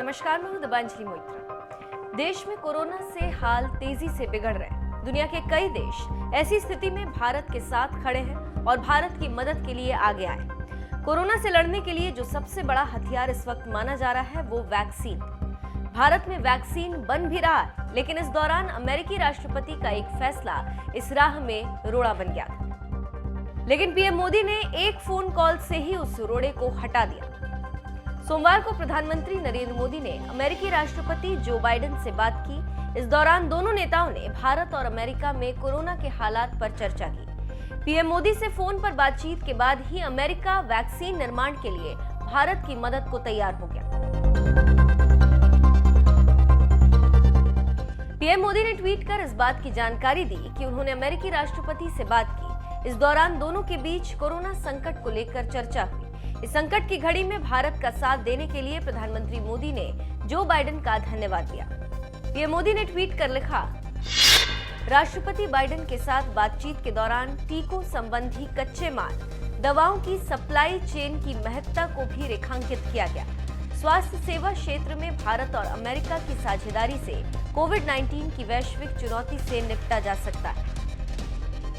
नमस्कार, मैं हूं दिबांजलि मोइत्रा। देश में कोरोना से हाल तेजी से बिगड़ रहे हैं। दुनिया के कई देश ऐसी स्थिति में भारत के साथ खड़े हैं और भारत की मदद के लिए आगे आए। कोरोना से लड़ने के लिए जो सबसे बड़ा हथियार इस वक्त माना जा रहा है वो वैक्सीन। भारत में वैक्सीन बन भी रहा है, लेकिन इस दौरान अमेरिकी राष्ट्रपति का एक फैसला इस राह में रोड़ा बन गया था। लेकिन पीएम मोदी ने एक फोन कॉल से ही उस रोड़े को हटा दिया। सोमवार को प्रधानमंत्री नरेंद्र मोदी ने अमेरिकी राष्ट्रपति जो बाइडेन से बात की। इस दौरान दोनों नेताओं ने भारत और अमेरिका में कोरोना के हालात पर चर्चा की। पीएम मोदी से फोन पर बातचीत के बाद ही अमेरिका वैक्सीन निर्माण के लिए भारत की मदद को तैयार हो गया। पीएम मोदी ने ट्वीट कर इस बात की जानकारी दी कि उन्होंने अमेरिकी राष्ट्रपति से बात की। इस दौरान दोनों के बीच कोरोना संकट को लेकर चर्चा हुई। इस संकट की घड़ी में भारत का साथ देने के लिए प्रधानमंत्री मोदी ने जो बाइडेन का धन्यवाद दिया। पीएम मोदी ने ट्वीट कर लिखा, राष्ट्रपति बाइडेन के साथ बातचीत के दौरान टीकों संबंधी कच्चे माल, दवाओं की सप्लाई चेन की महत्ता को भी रेखांकित किया गया। स्वास्थ्य सेवा क्षेत्र में भारत और अमेरिका की साझेदारी से कोविड-19 की वैश्विक चुनौती से निपटा जा सकता है।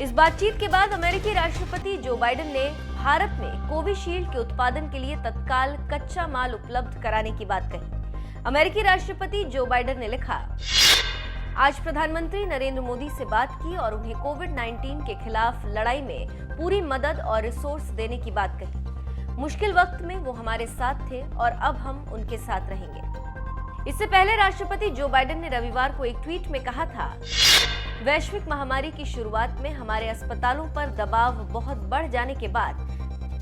इस बातचीत के बाद अमेरिकी राष्ट्रपति जो बाइडेन ने भारत में कोविशील्ड के उत्पादन के लिए तत्काल कच्चा माल उपलब्ध कराने की बात कही। अमेरिकी राष्ट्रपति जो बाइडेन ने लिखा, आज प्रधानमंत्री नरेंद्र मोदी से बात की और उन्हें कोविड-19 के खिलाफ लड़ाई में पूरी मदद और रिसोर्स देने की बात कही। मुश्किल वक्त में वो हमारे साथ थे और अब हम उनके साथ रहेंगे। इससे पहले राष्ट्रपति जो बाइडेन ने रविवार को एक ट्वीट में कहा था, वैश्विक महामारी की शुरुआत में हमारे अस्पतालों पर दबाव बहुत बढ़ जाने के बाद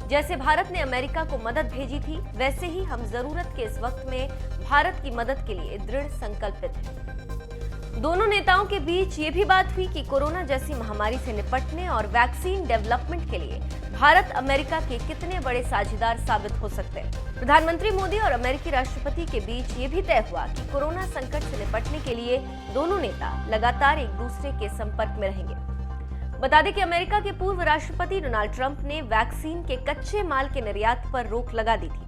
जैसे भारत ने अमेरिका को मदद भेजी थी, वैसे ही हम जरूरत के इस वक्त में भारत की मदद के लिए दृढ़ संकल्पित हैं। दोनों नेताओं के बीच ये भी बात हुई कि कोरोना जैसी महामारी से निपटने और वैक्सीन डेवलपमेंट के लिए भारत अमेरिका के कितने बड़े साझेदार साबित हो सकते हैं। प्रधानमंत्री मोदी और अमेरिकी राष्ट्रपति के बीच ये भी तय हुआ कि कोरोना संकट से निपटने के लिए दोनों नेता लगातार एक दूसरे के संपर्क में रहेंगे। बता दें कि अमेरिका के पूर्व राष्ट्रपति डोनाल्ड ट्रंप ने वैक्सीन के कच्चे माल के निर्यात पर रोक लगा दी थी।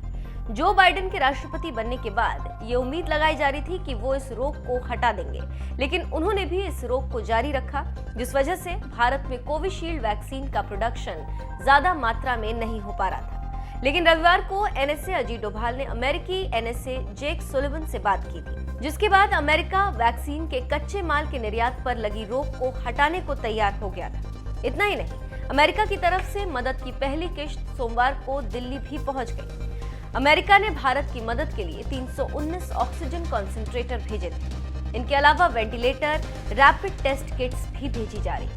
जो बाइडेन के राष्ट्रपति बनने के बाद ये उम्मीद लगाई जा रही थी कि वो इस रोक को हटा देंगे, लेकिन उन्होंने भी इस रोक को जारी रखा, जिस वजह से भारत में कोविशील्ड वैक्सीन का प्रोडक्शन ज्यादा मात्रा में नहीं हो पा रहा था। लेकिन रविवार को एनएसए अजीत डोभाल ने अमेरिकी एनएसए जेक सुलिवन से बात की थी, जिसके बाद अमेरिका वैक्सीन के कच्चे माल के निर्यात पर लगी रोक को हटाने को तैयार हो गया था। इतना ही नहीं, अमेरिका की तरफ से मदद की पहली किश्त सोमवार को दिल्ली भी पहुंच गई। अमेरिका ने भारत की मदद के लिए 319 ऑक्सीजन कॉन्सेंट्रेटर भेजे थे। इनके अलावा वेंटिलेटर, रैपिड टेस्ट किट्स भी भेजी जा रही।